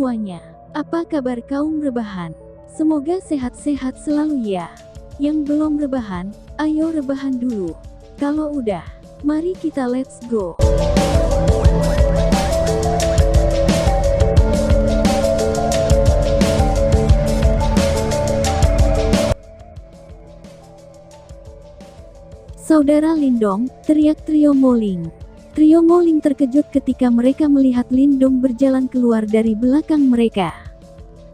semuanya, apa kabar kaum rebahan? Semoga sehat-sehat selalu ya. Yang belum rebahan, ayo rebahan dulu. Kalau udah, mari kita let's go. Saudara Lindong, teriak trio Moling. Trio Moling terkejut ketika mereka melihat Lindong berjalan keluar dari belakang mereka.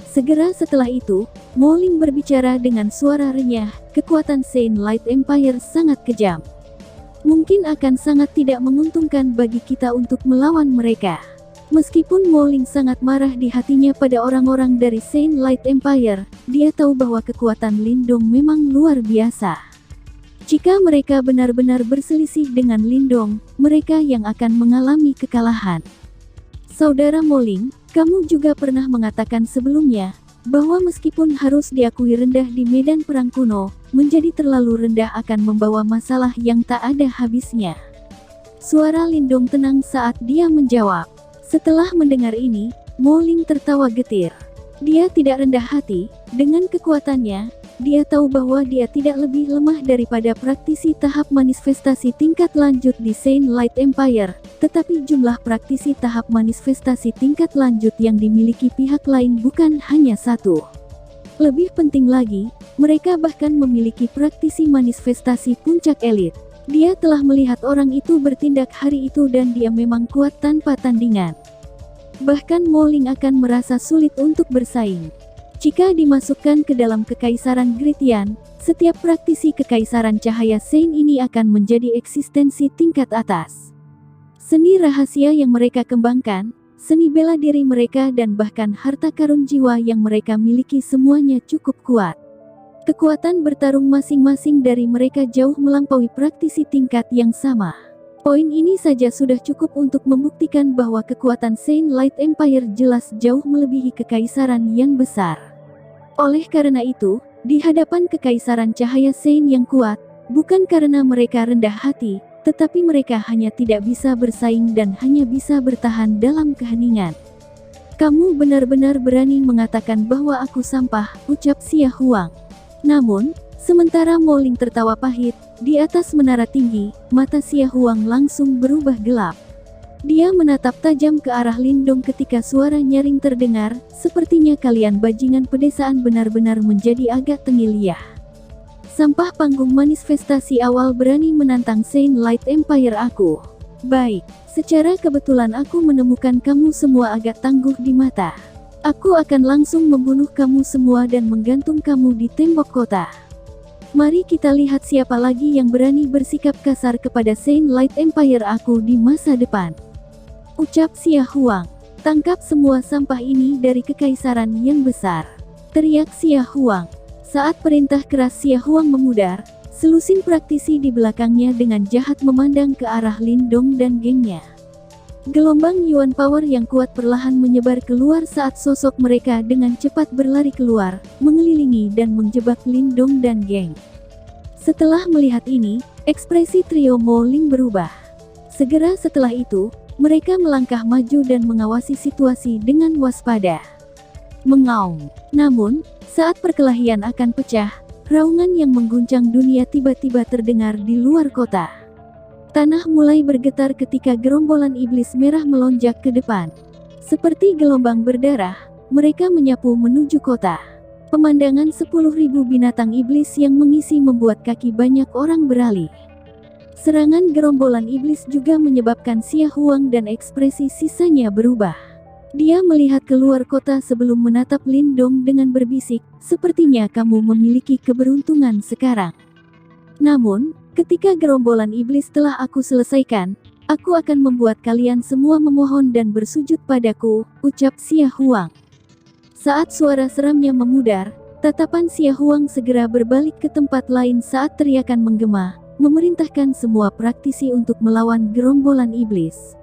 Segera setelah itu, Moling berbicara dengan suara renyah, kekuatan Saint Light Empire sangat kejam. Mungkin akan sangat tidak menguntungkan bagi kita untuk melawan mereka. Meskipun Moling sangat marah di hatinya pada orang-orang dari Saint Light Empire, dia tahu bahwa kekuatan Lindong memang luar biasa. Jika mereka benar-benar berselisih dengan Lindong, mereka yang akan mengalami kekalahan. Saudara Moling, kamu juga pernah mengatakan sebelumnya, bahwa meskipun harus diakui rendah di medan perang kuno, menjadi terlalu rendah akan membawa masalah yang tak ada habisnya. Suara Lindong tenang saat dia menjawab. Setelah mendengar ini, Moling tertawa getir. Dia tidak rendah hati, dengan kekuatannya, dia tahu bahwa dia tidak lebih lemah daripada praktisi tahap manifestasi tingkat lanjut di Saint Light Empire, tetapi jumlah praktisi tahap manifestasi tingkat lanjut yang dimiliki pihak lain bukan hanya satu. Lebih penting lagi, mereka bahkan memiliki praktisi manifestasi puncak elit. Dia telah melihat orang itu bertindak hari itu dan dia memang kuat tanpa tandingan. Bahkan Moling akan merasa sulit untuk bersaing. Jika dimasukkan ke dalam Kekaisaran Gritian, setiap praktisi Kekaisaran Cahaya Saint ini akan menjadi eksistensi tingkat atas. Seni rahasia yang mereka kembangkan, seni bela diri mereka dan bahkan harta karun jiwa yang mereka miliki semuanya cukup kuat. Kekuatan bertarung masing-masing dari mereka jauh melampaui praktisi tingkat yang sama. Poin ini saja sudah cukup untuk membuktikan bahwa kekuatan Saint Light Empire jelas jauh melebihi kekaisaran yang besar. Oleh karena itu, di hadapan kekaisaran cahaya Saint yang kuat, bukan karena mereka rendah hati, tetapi mereka hanya tidak bisa bersaing dan hanya bisa bertahan dalam keheningan. Kamu benar-benar berani mengatakan bahwa aku sampah, ucap Xia Huang. Namun, sementara Moling tertawa pahit, di atas menara tinggi, mata Xia Huang langsung berubah gelap. Dia menatap tajam ke arah Lindong ketika suara nyaring terdengar, sepertinya kalian bajingan pedesaan benar-benar menjadi agak tengil ya. Sampah panggung manifestasi awal berani menantang Saint Light Empire aku. Baik, secara kebetulan aku menemukan kamu semua agak tangguh di mata. Aku akan langsung membunuh kamu semua dan menggantung kamu di tembok kota. Mari kita lihat siapa lagi yang berani bersikap kasar kepada Saint Light Empire aku di masa depan. Ucap Xia Huang. Tangkap semua sampah ini dari kekaisaran yang besar. Teriak Xia Huang. Saat perintah keras Xia Huang memudar, selusin praktisi di belakangnya dengan jahat memandang ke arah Lindong dan gengnya. Gelombang Yuan Power yang kuat perlahan menyebar keluar saat sosok mereka dengan cepat berlari keluar, mengelilingi dan menjebak Lindong dan geng. Setelah melihat ini, ekspresi trio Moling berubah. Segera setelah itu, mereka melangkah maju dan mengawasi situasi dengan waspada. Mengaum. Namun, saat perkelahian akan pecah, raungan yang mengguncang dunia tiba-tiba terdengar di luar kota. Tanah mulai bergetar ketika gerombolan iblis merah melonjak ke depan. Seperti gelombang berdarah, mereka menyapu menuju kota. Pemandangan 10.000 binatang iblis yang mengisi membuat kaki banyak orang beralih. Serangan gerombolan iblis juga menyebabkan Xia Huang dan ekspresi sisanya berubah. Dia melihat keluar kota sebelum menatap Lindong dengan berbisik, sepertinya kamu memiliki keberuntungan sekarang. Namun, ketika gerombolan iblis telah aku selesaikan, aku akan membuat kalian semua memohon dan bersujud padaku, ucap Xia Huang. Saat suara seramnya memudar, tatapan Xia Huang segera berbalik ke tempat lain saat teriakan menggema, memerintahkan semua praktisi untuk melawan gerombolan iblis.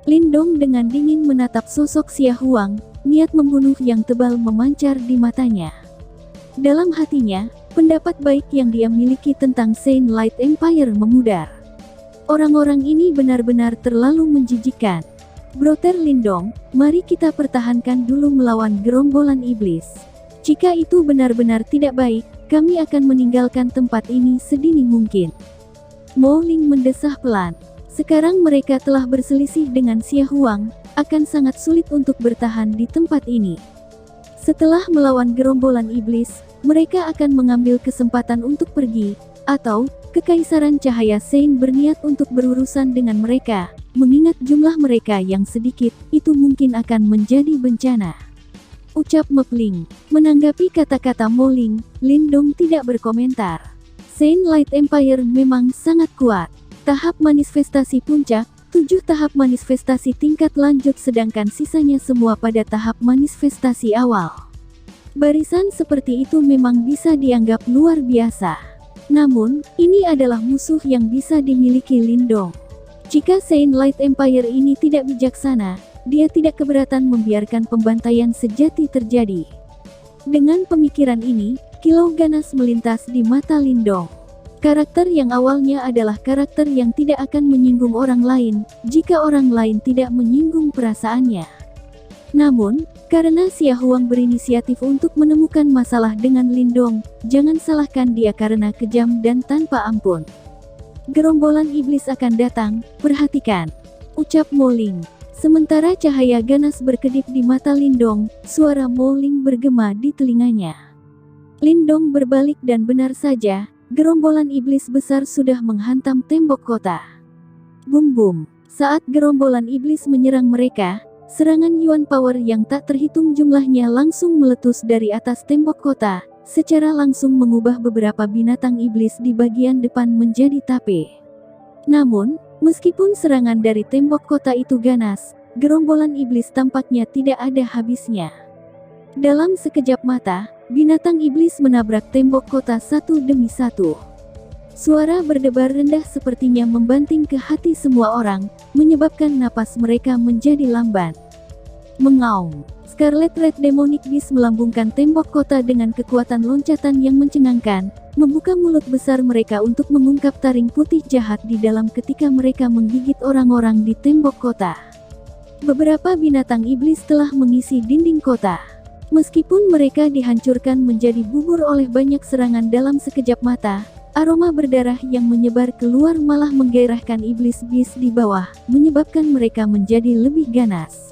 Lindong dengan dingin menatap sosok Xia Huang, niat membunuh yang tebal memancar di matanya. Dalam hatinya, pendapat baik yang dia miliki tentang Saint Light Empire memudar. Orang-orang ini benar-benar terlalu menjijikkan. Brother Lindong, mari kita pertahankan dulu melawan gerombolan iblis. Jika itu benar-benar tidak baik, kami akan meninggalkan tempat ini sedini mungkin. Mo Ling mendesah pelan. Sekarang mereka telah berselisih dengan Xia Huang, akan sangat sulit untuk bertahan di tempat ini. Setelah melawan gerombolan iblis, mereka akan mengambil kesempatan untuk pergi, atau Kekaisaran Cahaya Sein berniat untuk berurusan dengan mereka. Mengingat jumlah mereka yang sedikit, itu mungkin akan menjadi bencana. Ucap Mepling. Menanggapi kata-kata Mo Ling, Lindong tidak berkomentar. Sein Light Empire memang sangat kuat. Tahap manifestasi puncak, 7 tahap manifestasi tingkat lanjut sedangkan sisanya semua pada tahap manifestasi awal. Barisan seperti itu memang bisa dianggap luar biasa. Namun, ini adalah musuh yang bisa dimiliki Lindong. Jika Sein Light Empire ini tidak bijaksana, dia tidak keberatan membiarkan pembantaian sejati terjadi. Dengan pemikiran ini, kilau ganas melintas di mata Lindong. Karakter yang awalnya adalah karakter yang tidak akan menyinggung orang lain, jika orang lain tidak menyinggung perasaannya. Namun, karena Xia Huang berinisiatif untuk menemukan masalah dengan Lindong, jangan salahkan dia karena kejam dan tanpa ampun. Gerombolan iblis akan datang, perhatikan. Ucap Mo Ling. Sementara cahaya ganas berkedip di mata Lindong, suara Mo Ling bergema di telinganya. Lindong berbalik dan benar saja, gerombolan iblis besar sudah menghantam tembok kota. Bum bum. Saat gerombolan iblis menyerang mereka, serangan Yuan Power yang tak terhitung jumlahnya langsung meletus dari atas tembok kota. Secara langsung mengubah beberapa binatang iblis di bagian depan menjadi tape. Namun, meskipun serangan dari tembok kota itu ganas, gerombolan iblis tampaknya tidak ada habisnya. Dalam sekejap mata, binatang iblis menabrak tembok kota satu demi satu. Suara berdebar rendah sepertinya membanting ke hati semua orang, menyebabkan napas mereka menjadi lamban. Mengaum. Scarlet Red Demonic Beast melambungkan tembok kota dengan kekuatan loncatan yang mencengangkan, membuka mulut besar mereka untuk mengungkap taring putih jahat di dalam ketika mereka menggigit orang-orang di tembok kota. Beberapa binatang iblis telah mengisi dinding kota. Meskipun mereka dihancurkan menjadi bubur oleh banyak serangan dalam sekejap mata, aroma berdarah yang menyebar keluar malah menggairahkan iblis beast di bawah, menyebabkan mereka menjadi lebih ganas.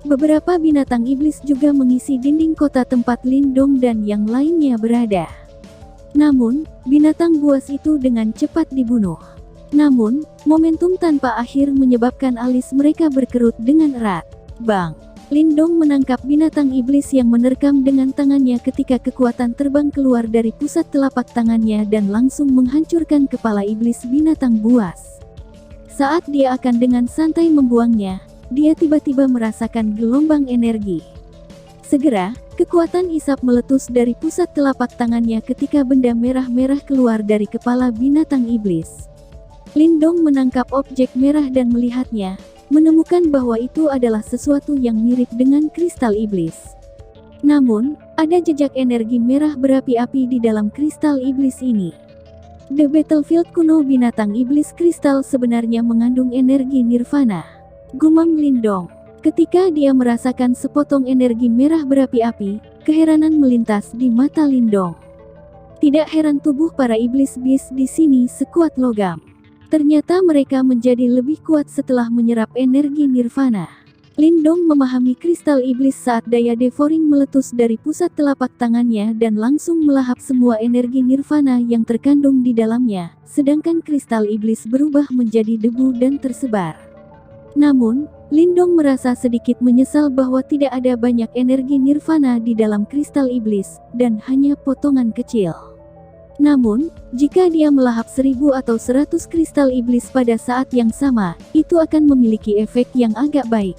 Beberapa binatang iblis juga mengisi dinding kota tempat Lindong dan yang lainnya berada. Namun, binatang buas itu dengan cepat dibunuh. Namun, momentum tanpa akhir menyebabkan alis mereka berkerut dengan erat. Bang! Lindong menangkap binatang iblis yang menerkam dengan tangannya ketika kekuatan terbang keluar dari pusat telapak tangannya dan langsung menghancurkan kepala iblis binatang buas. Saat dia akan dengan santai membuangnya, dia tiba-tiba merasakan gelombang energi. Segera, kekuatan isap meletus dari pusat telapak tangannya ketika benda merah-merah keluar dari kepala binatang iblis. Lindong menangkap objek merah dan melihatnya, menemukan bahwa itu adalah sesuatu yang mirip dengan kristal iblis. Namun, ada jejak energi merah berapi-api di dalam kristal iblis ini. The Battlefield kuno binatang iblis kristal sebenarnya mengandung energi nirvana. Gumam Lindong. Ketika dia merasakan sepotong energi merah berapi-api, keheranan melintas di mata Lindong. Tidak heran tubuh para iblis beast di sini sekuat logam. Ternyata mereka menjadi lebih kuat setelah menyerap energi nirvana. Lindong memahami kristal iblis saat daya devouring meletus dari pusat telapak tangannya dan langsung melahap semua energi nirvana yang terkandung di dalamnya, sedangkan kristal iblis berubah menjadi debu dan tersebar. Namun, Lindong merasa sedikit menyesal bahwa tidak ada banyak energi nirvana di dalam kristal iblis, dan hanya potongan kecil. Namun, jika dia melahap 1000 atau 100 kristal iblis pada saat yang sama, itu akan memiliki efek yang agak baik.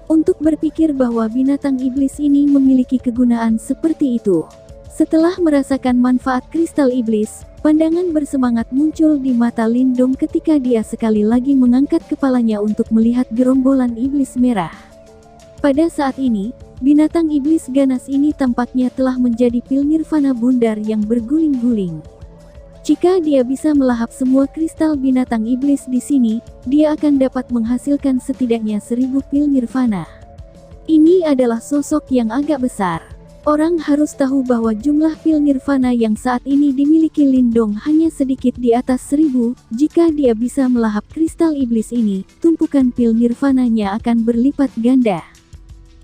Untuk berpikir bahwa binatang iblis ini memiliki kegunaan seperti itu. Setelah merasakan manfaat kristal iblis, pandangan bersemangat muncul di mata Lindong ketika dia sekali lagi mengangkat kepalanya untuk melihat gerombolan iblis merah. Pada saat ini, binatang iblis ganas ini tampaknya telah menjadi pil nirvana bundar yang berguling-guling. Jika dia bisa melahap semua kristal binatang iblis di sini, dia akan dapat menghasilkan setidaknya 1000 pil nirvana. Ini adalah sosok yang agak besar. Orang harus tahu bahwa jumlah pil nirvana yang saat ini dimiliki Lindong hanya sedikit di atas 1000. Jika dia bisa melahap kristal iblis ini, tumpukan pil nirvananya akan berlipat ganda.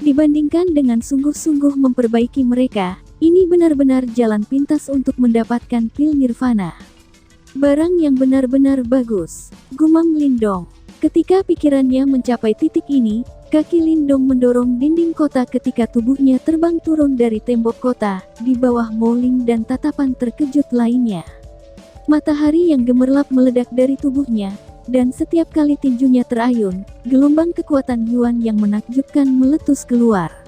Dibandingkan dengan sungguh-sungguh memperbaiki mereka, ini benar-benar jalan pintas untuk mendapatkan pil nirvana. Barang yang benar-benar bagus, gumam Lindong. Ketika pikirannya mencapai titik ini, kaki Lindong mendorong dinding kota ketika tubuhnya terbang turun dari tembok kota, di bawah Moling dan tatapan terkejut lainnya. Matahari yang gemerlap meledak dari tubuhnya, dan setiap kali tinjunya terayun, gelombang kekuatan Yuan yang menakjubkan meletus keluar.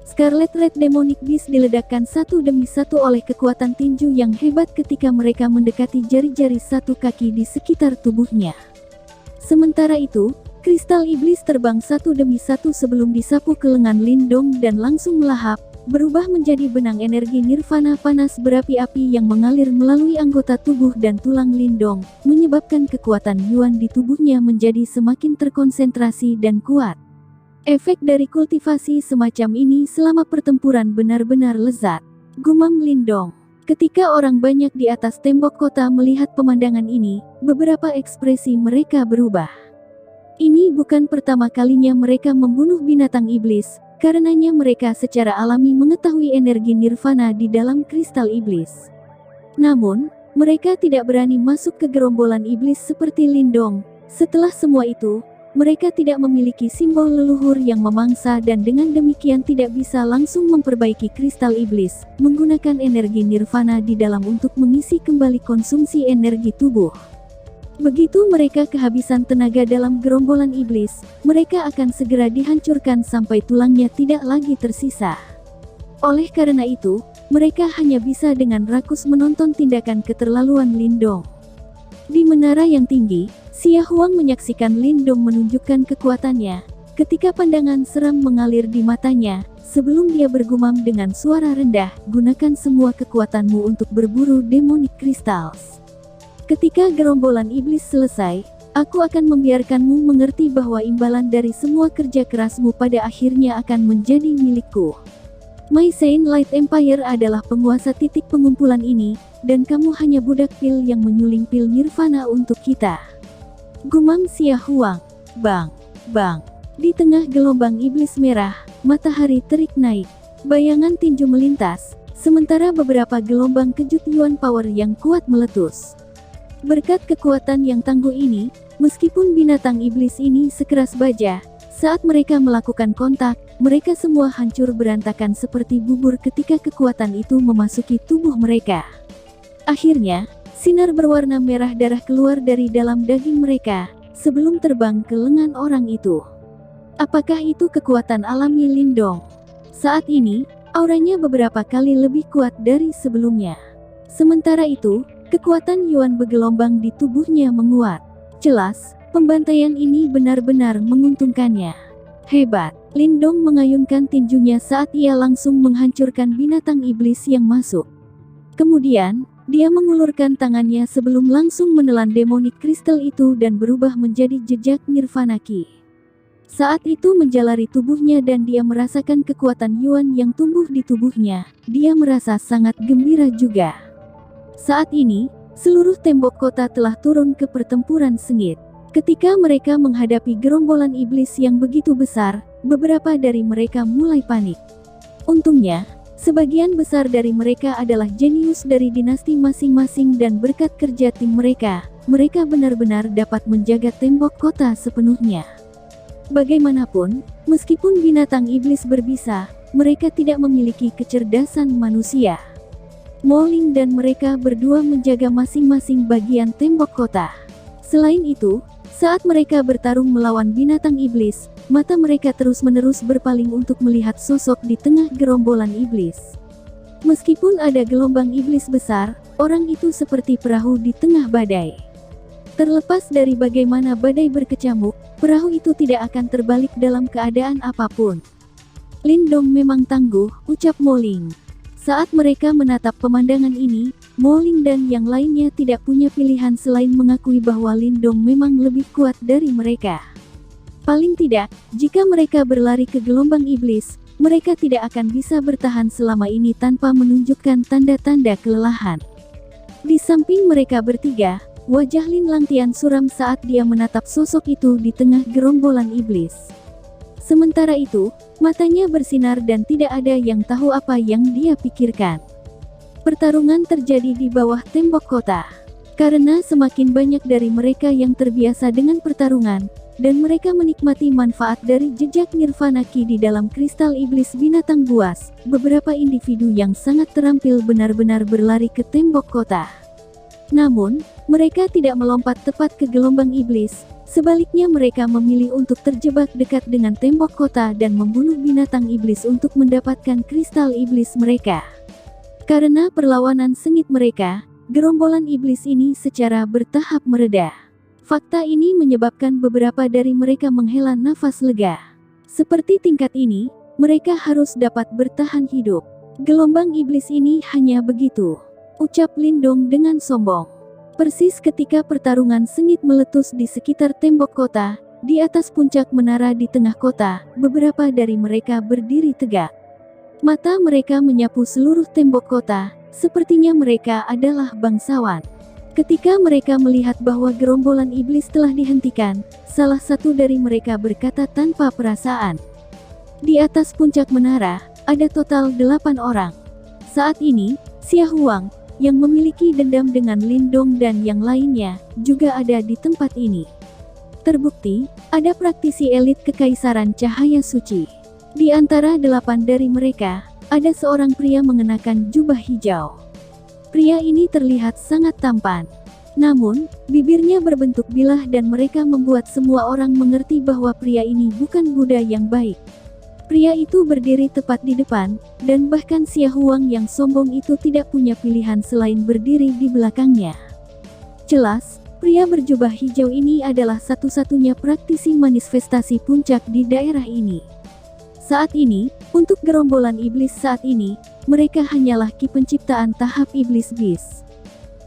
Scarlet Red Demonic Beast diledakkan satu demi satu oleh kekuatan tinju yang hebat ketika mereka mendekati jari-jari satu kaki di sekitar tubuhnya. Sementara itu, kristal iblis terbang satu demi satu sebelum disapu ke lengan Lindong dan langsung melahap, berubah menjadi benang energi nirvana panas berapi-api yang mengalir melalui anggota tubuh dan tulang Lindong, menyebabkan kekuatan Yuan di tubuhnya menjadi semakin terkonsentrasi dan kuat. Efek dari kultivasi semacam ini selama pertempuran benar-benar lezat, gumam Lindong. Ketika orang banyak di atas tembok kota melihat pemandangan ini, beberapa ekspresi mereka berubah. Ini bukan pertama kalinya mereka membunuh binatang iblis, karenanya mereka secara alami mengetahui energi nirvana di dalam kristal iblis. Namun, mereka tidak berani masuk ke gerombolan iblis seperti Lindong. Setelah semua itu, mereka tidak memiliki simbol leluhur yang memangsa dan dengan demikian tidak bisa langsung memperbaiki kristal iblis, menggunakan energi nirvana di dalam untuk mengisi kembali konsumsi energi tubuh. Begitu mereka kehabisan tenaga dalam gerombolan iblis, mereka akan segera dihancurkan sampai tulangnya tidak lagi tersisa. Oleh karena itu, mereka hanya bisa dengan rakus menonton tindakan keterlaluan Lindong. Di menara yang tinggi, Xia Huang menyaksikan Lindong menunjukkan kekuatannya, ketika pandangan seram mengalir di matanya, sebelum dia bergumam dengan suara rendah, gunakan semua kekuatanmu untuk berburu demonic crystals. Ketika gerombolan iblis selesai, aku akan membiarkanmu mengerti bahwa imbalan dari semua kerja kerasmu pada akhirnya akan menjadi milikku. My Saint Light Empire adalah penguasa titik pengumpulan ini, dan kamu hanya budak pil yang menyuling pil nirvana untuk kita. Gumam Xia Huang. Bang, bang. Di tengah gelombang iblis merah, matahari terik naik. Bayangan tinju melintas, sementara beberapa gelombang kejut Yuan Power yang kuat meletus. Berkat kekuatan yang tangguh ini, meskipun binatang iblis ini sekeras baja, saat mereka melakukan kontak, mereka semua hancur berantakan seperti bubur ketika kekuatan itu memasuki tubuh mereka. Akhirnya, sinar berwarna merah darah keluar dari dalam daging mereka, sebelum terbang ke lengan orang itu. Apakah itu kekuatan alami Lindong? Saat ini, auranya beberapa kali lebih kuat dari sebelumnya. Sementara itu, kekuatan Yuan bergelombang di tubuhnya menguat. Jelas, pembantaian ini benar-benar menguntungkannya. Hebat, Lindong mengayunkan tinjunya saat ia langsung menghancurkan binatang iblis yang masuk. Kemudian, dia mengulurkan tangannya sebelum langsung menelan demonic crystal itu dan berubah menjadi jejak nirvana ki. Saat itu menjalari tubuhnya dan dia merasakan kekuatan Yuan yang tumbuh di tubuhnya, dia merasa sangat gembira juga. Saat ini, seluruh tembok kota telah turun ke pertempuran sengit. Ketika mereka menghadapi gerombolan iblis yang begitu besar, beberapa dari mereka mulai panik. Untungnya, sebagian besar dari mereka adalah jenius dari dinasti masing-masing dan berkat kerja tim mereka, mereka benar-benar dapat menjaga tembok kota sepenuhnya. Bagaimanapun, meskipun binatang iblis berbisa, mereka tidak memiliki kecerdasan manusia. Moling dan mereka berdua menjaga masing-masing bagian tembok kota. Selain itu, saat mereka bertarung melawan binatang iblis, mata mereka terus-menerus berpaling untuk melihat sosok di tengah gerombolan iblis. Meskipun ada gelombang iblis besar, orang itu seperti perahu di tengah badai. Terlepas dari bagaimana badai berkecamuk, perahu itu tidak akan terbalik dalam keadaan apapun. Lindong memang tangguh, ucap Moling. Saat mereka menatap pemandangan ini, Mo Ling dan yang lainnya tidak punya pilihan selain mengakui bahwa Lindong memang lebih kuat dari mereka. Paling tidak, jika mereka berlari ke gelombang iblis, mereka tidak akan bisa bertahan selama ini tanpa menunjukkan tanda-tanda kelelahan. Di samping mereka bertiga, wajah Lin Langtian suram saat dia menatap sosok itu di tengah gerombolan iblis. Sementara itu, matanya bersinar dan tidak ada yang tahu apa yang dia pikirkan. Pertarungan terjadi di bawah tembok kota. Karena semakin banyak dari mereka yang terbiasa dengan pertarungan, dan mereka menikmati manfaat dari jejak nirvana ki di dalam kristal iblis binatang buas, beberapa individu yang sangat terampil benar-benar berlari ke tembok kota. Namun, mereka tidak melompat tepat ke gelombang iblis. Sebaliknya mereka memilih untuk terjebak dekat dengan tembok kota dan membunuh binatang iblis untuk mendapatkan kristal iblis mereka. Karena perlawanan sengit mereka, gerombolan iblis ini secara bertahap mereda. Fakta ini menyebabkan beberapa dari mereka menghela nafas lega. Seperti tingkat ini, mereka harus dapat bertahan hidup. Gelombang iblis ini hanya begitu, ucap Lindong dengan sombong. Persis ketika pertarungan sengit meletus di sekitar tembok kota, di atas puncak menara di tengah kota, beberapa dari mereka berdiri tegak. Mata mereka menyapu seluruh tembok kota, sepertinya mereka adalah bangsawan. Ketika mereka melihat bahwa gerombolan iblis telah dihentikan, salah satu dari mereka berkata tanpa perasaan. Di atas puncak menara, ada total 8 orang. Saat ini, Xia Huang, yang memiliki dendam dengan Lindong dan yang lainnya, juga ada di tempat ini. Terbukti, ada praktisi elit kekaisaran cahaya suci. Di antara 8 dari mereka, ada seorang pria mengenakan jubah hijau. Pria ini terlihat sangat tampan. Namun, bibirnya berbentuk bilah dan mereka membuat semua orang mengerti bahwa pria ini bukan Buddha yang baik. Pria itu berdiri tepat di depan, dan bahkan Xia Huang yang sombong itu tidak punya pilihan selain berdiri di belakangnya. Jelas, pria berjubah hijau ini adalah satu-satunya praktisi manifestasi puncak di daerah ini. Saat ini, untuk gerombolan iblis saat ini, mereka hanyalah ki penciptaan tahap iblis beast.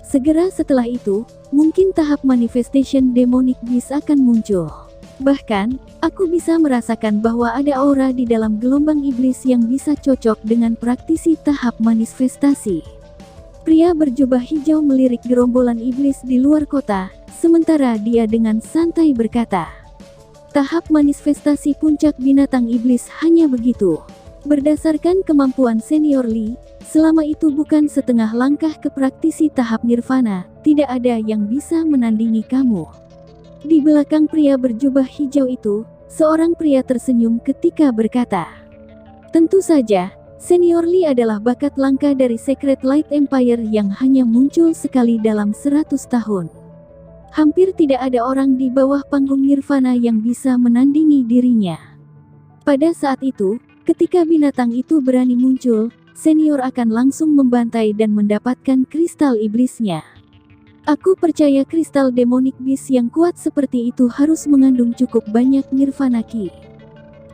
Segera setelah itu, mungkin tahap manifestation demonic beast akan muncul. Bahkan, aku bisa merasakan bahwa ada aura di dalam gelombang iblis yang bisa cocok dengan praktisi tahap manifestasi. Pria berjubah hijau melirik gerombolan iblis di luar kota, sementara dia dengan santai berkata, "Tahap manifestasi puncak binatang iblis hanya begitu. Berdasarkan kemampuan senior Li, selama itu bukan setengah langkah ke praktisi tahap nirvana, tidak ada yang bisa menandingi kamu." Di belakang pria berjubah hijau itu, seorang pria tersenyum ketika berkata, "Tentu saja, Senior Li adalah bakat langka dari Secret Light Empire yang hanya muncul sekali dalam 100 tahun. Hampir tidak ada orang di bawah panggung nirvana yang bisa menandingi dirinya." Pada saat itu, ketika binatang itu berani muncul, senior akan langsung membantai dan mendapatkan kristal iblisnya. Aku percaya kristal demonic beast yang kuat seperti itu harus mengandung cukup banyak nirvana ki.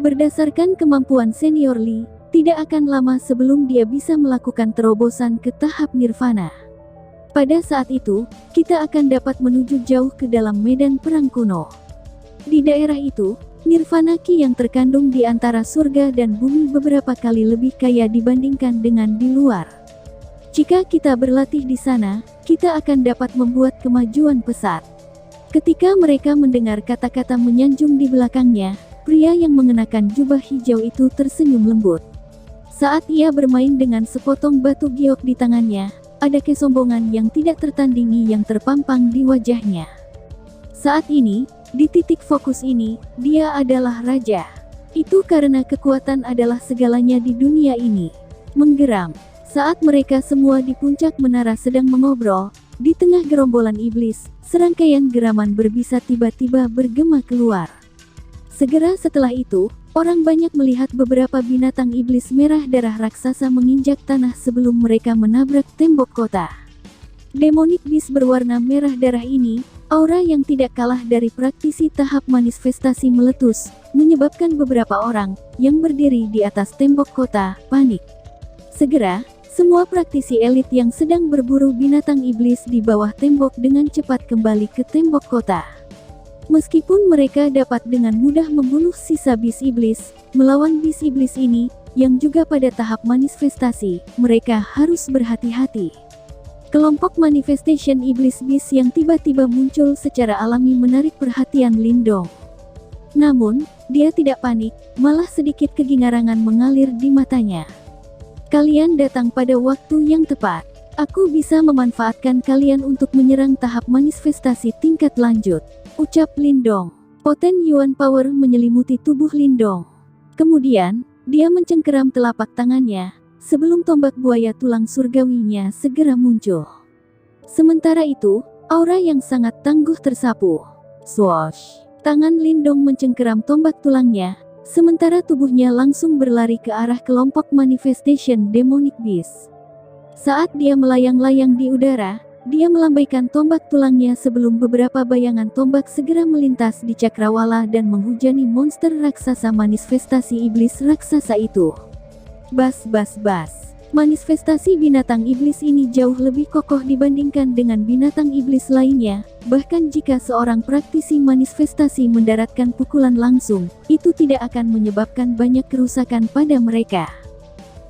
Berdasarkan kemampuan senior Li, tidak akan lama sebelum dia bisa melakukan terobosan ke tahap nirvana. Pada saat itu, kita akan dapat menuju jauh ke dalam medan perang kuno. Di daerah itu, nirvana ki yang terkandung di antara surga dan bumi beberapa kali lebih kaya dibandingkan dengan di luar. Jika kita berlatih di sana, kita akan dapat membuat kemajuan pesat. Ketika mereka mendengar kata-kata menyanjung di belakangnya, pria yang mengenakan jubah hijau itu tersenyum lembut. Saat ia bermain dengan sepotong batu giok di tangannya, ada kesombongan yang tidak tertandingi yang terpampang di wajahnya. Saat ini, di titik fokus ini, dia adalah raja. Itu karena kekuatan adalah segalanya di dunia ini. Menggeram. Saat mereka semua di puncak menara sedang mengobrol, di tengah gerombolan iblis, serangkaian geraman berbisa tiba-tiba bergema keluar. Segera setelah itu, orang banyak melihat beberapa binatang iblis merah darah raksasa menginjak tanah sebelum mereka menabrak tembok kota. Demonic beast berwarna merah darah ini, aura yang tidak kalah dari praktisi tahap manifestasi meletus, menyebabkan beberapa orang yang berdiri di atas tembok kota panik. Segera, Semua praktisi elit yang sedang berburu binatang iblis di bawah tembok dengan cepat kembali ke tembok kota. Meskipun mereka dapat dengan mudah membunuh sisa bis iblis, melawan bis iblis ini, yang juga pada tahap manifestasi, mereka harus berhati-hati. Kelompok manifestation iblis bis yang tiba-tiba muncul secara alami menarik perhatian Lindong. Namun, dia tidak panik, malah sedikit kegingarangan mengalir di matanya. Kalian datang pada waktu yang tepat. Aku bisa memanfaatkan kalian untuk menyerang tahap manifestasi tingkat lanjut, ucap Lindong. Poten Yuan Power menyelimuti tubuh Lindong. Kemudian, dia mencengkeram telapak tangannya, sebelum tombak buaya tulang surgawinya segera muncul. Sementara itu, aura yang sangat tangguh tersapu. Swoosh! Tangan Lindong mencengkeram tombak tulangnya, sementara tubuhnya langsung berlari ke arah kelompok manifestation demonic beast. Saat dia melayang-layang di udara, dia melambaikan tombak tulangnya sebelum beberapa bayangan tombak segera melintas di cakrawala dan menghujani monster raksasa manifestasi iblis raksasa itu. Bas. Manifestasi binatang iblis ini jauh lebih kokoh dibandingkan dengan binatang iblis lainnya, bahkan jika seorang praktisi manifestasi mendaratkan pukulan langsung, itu tidak akan menyebabkan banyak kerusakan pada mereka.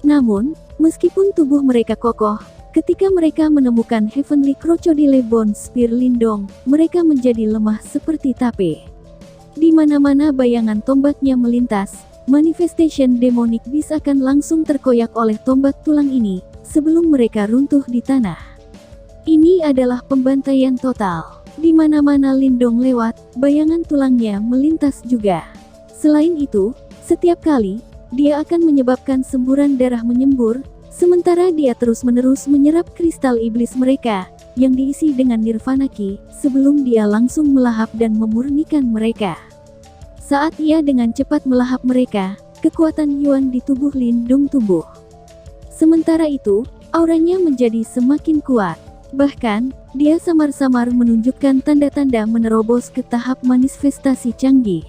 Namun, meskipun tubuh mereka kokoh, ketika mereka menemukan Heavenly Crocodile Bone Spear Lindong, mereka menjadi lemah seperti tape. Di mana-mana bayangan tombaknya melintas, Manifestation Demonic Beast akan langsung terkoyak oleh tombak tulang ini, sebelum mereka runtuh di tanah. Ini adalah pembantaian total. Di mana-mana Lindong lewat, bayangan tulangnya melintas juga. Selain itu, setiap kali, dia akan menyebabkan semburan darah menyembur, sementara dia terus-menerus menyerap kristal iblis mereka, yang diisi dengan Nirvana Ki, sebelum dia langsung melahap dan memurnikan mereka. Saat ia dengan cepat melahap mereka, kekuatan Yuan di tubuh Lindong tumbuh. Sementara itu, auranya menjadi semakin kuat. Bahkan, dia samar-samar menunjukkan tanda-tanda menerobos ke tahap manifestasi canggih.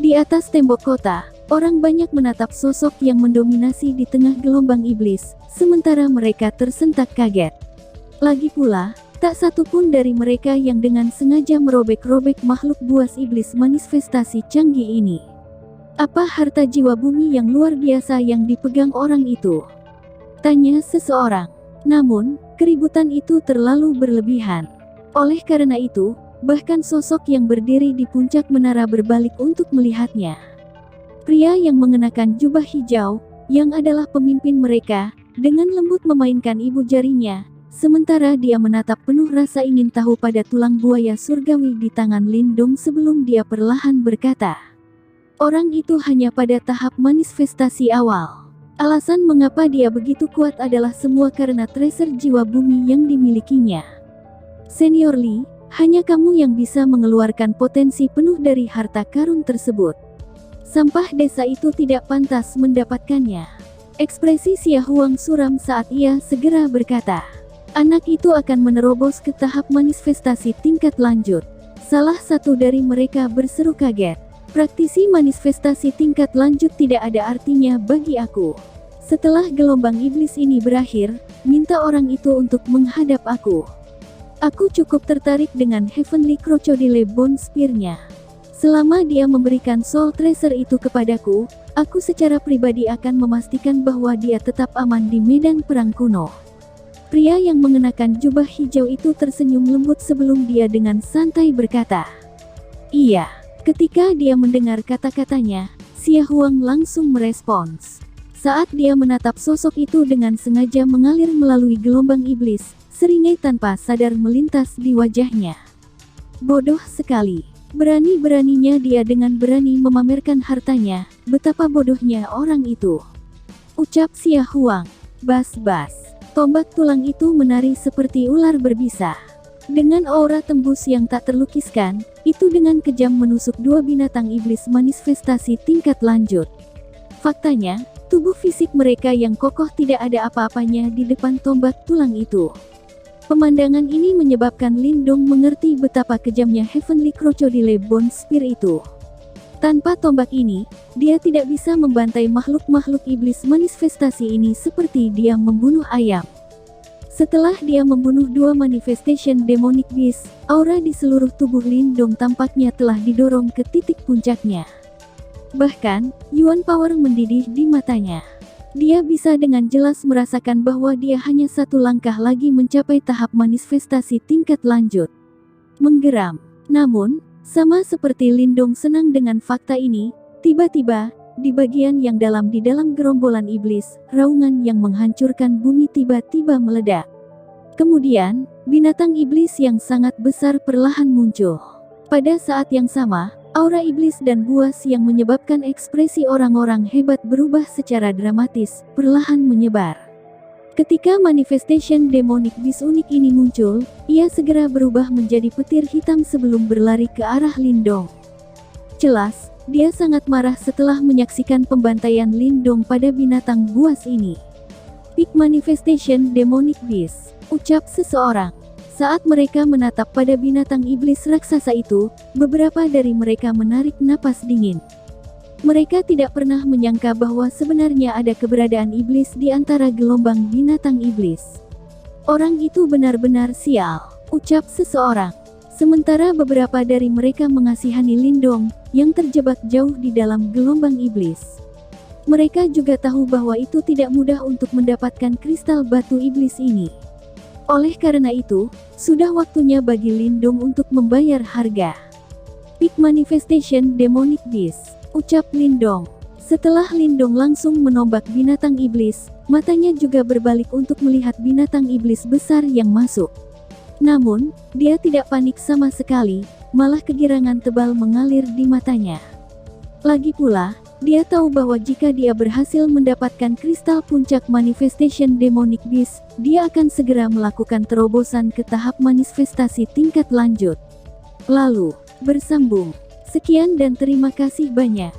Di atas tembok kota, orang banyak menatap sosok yang mendominasi di tengah gelombang iblis, sementara mereka tersentak kaget. Lagi pula, tak satu pun dari mereka yang dengan sengaja merobek-robek makhluk buas iblis manifestasi canggih ini. Apa harta jiwa bumi yang luar biasa yang dipegang orang itu? Tanya seseorang. Namun, keributan itu terlalu berlebihan. Oleh karena itu, bahkan sosok yang berdiri di puncak menara berbalik untuk melihatnya. Pria yang mengenakan jubah hijau, yang adalah pemimpin mereka, dengan lembut memainkan ibu jarinya, sementara dia menatap penuh rasa ingin tahu pada tulang buaya surgawi di tangan Lindong sebelum dia perlahan berkata. Orang itu hanya pada tahap manifestasi awal. Alasan mengapa dia begitu kuat adalah semua karena tracer jiwa bumi yang dimilikinya. Senior Lee, hanya kamu yang bisa mengeluarkan potensi penuh dari harta karun tersebut. Sampah desa itu tidak pantas mendapatkannya. Ekspresi Xia Huang suram saat ia segera berkata. Anak itu akan menerobos ke tahap manifestasi tingkat lanjut. Salah satu dari mereka berseru kaget. Praktisi manifestasi tingkat lanjut tidak ada artinya bagi aku. Setelah gelombang iblis ini berakhir, minta orang itu untuk menghadap aku. Aku cukup tertarik dengan Heavenly Crocodile Bone Spear-nya. Selama dia memberikan Soul Tracer itu kepadaku, aku secara pribadi akan memastikan bahwa dia tetap aman di medan perang kuno. Pria yang mengenakan jubah hijau itu tersenyum lembut sebelum dia dengan santai berkata. Iya, ketika dia mendengar kata-katanya, Xia Huang langsung merespons. Saat dia menatap sosok itu dengan sengaja mengalir melalui gelombang iblis, seringai tanpa sadar melintas di wajahnya. Bodoh sekali. Berani-beraninya dia dengan berani memamerkan hartanya, betapa bodohnya orang itu. Ucap Xia Huang. Bas. Tombak tulang itu menari seperti ular berbisa. Dengan aura tembus yang tak terlukiskan, itu dengan kejam menusuk dua binatang iblis manifestasi tingkat lanjut. Faktanya, tubuh fisik mereka yang kokoh tidak ada apa-apanya di depan tombak tulang itu. Pemandangan ini menyebabkan Lindong mengerti betapa kejamnya Heavenly Crocodile Bone Spear itu. Tanpa tombak ini, dia tidak bisa membantai makhluk-makhluk iblis manifestasi ini seperti dia membunuh ayam. Setelah dia membunuh 2 manifestation demonic beast, aura di seluruh tubuh Lindong tampaknya telah didorong ke titik puncaknya. Bahkan, Yuan Power mendidih di matanya. Dia bisa dengan jelas merasakan bahwa dia hanya 1 langkah lagi mencapai tahap manifestasi tingkat lanjut. Menggeram. Namun, sama seperti Lindong senang dengan fakta ini, tiba-tiba, di bagian yang dalam di dalam gerombolan iblis, raungan yang menghancurkan bumi tiba-tiba meledak. Kemudian, binatang iblis yang sangat besar perlahan muncul. Pada saat yang sama, aura iblis dan buas yang menyebabkan ekspresi orang-orang hebat berubah secara dramatis, perlahan menyebar. Ketika manifestation demonic beast unik ini muncul, ia segera berubah menjadi petir hitam sebelum berlari ke arah Lindong. Jelas, dia sangat marah setelah menyaksikan pembantaian Lindong pada binatang buas ini. Peak manifestation demonic beast, ucap seseorang. Saat mereka menatap pada binatang iblis raksasa itu, beberapa dari mereka menarik napas dingin. Mereka tidak pernah menyangka bahwa sebenarnya ada keberadaan iblis di antara gelombang binatang iblis. Orang itu benar-benar sial, ucap seseorang. Sementara beberapa dari mereka mengasihani Lindong, yang terjebak jauh di dalam gelombang iblis. Mereka juga tahu bahwa itu tidak mudah untuk mendapatkan kristal batu iblis ini. Oleh karena itu, sudah waktunya bagi Lindong untuk membayar harga. Peak manifestation demonic beast, ucap Lindong. Setelah Lindong langsung menombak binatang iblis, matanya juga berbalik untuk melihat binatang iblis besar yang masuk. Namun, dia tidak panik sama sekali, malah kegirangan tebal mengalir di matanya. Lagi pula, dia tahu bahwa jika dia berhasil mendapatkan kristal puncak manifestation demonic beast, dia akan segera melakukan terobosan ke tahap manifestasi tingkat lanjut. Lalu, bersambung. Sekian dan terima kasih banyak.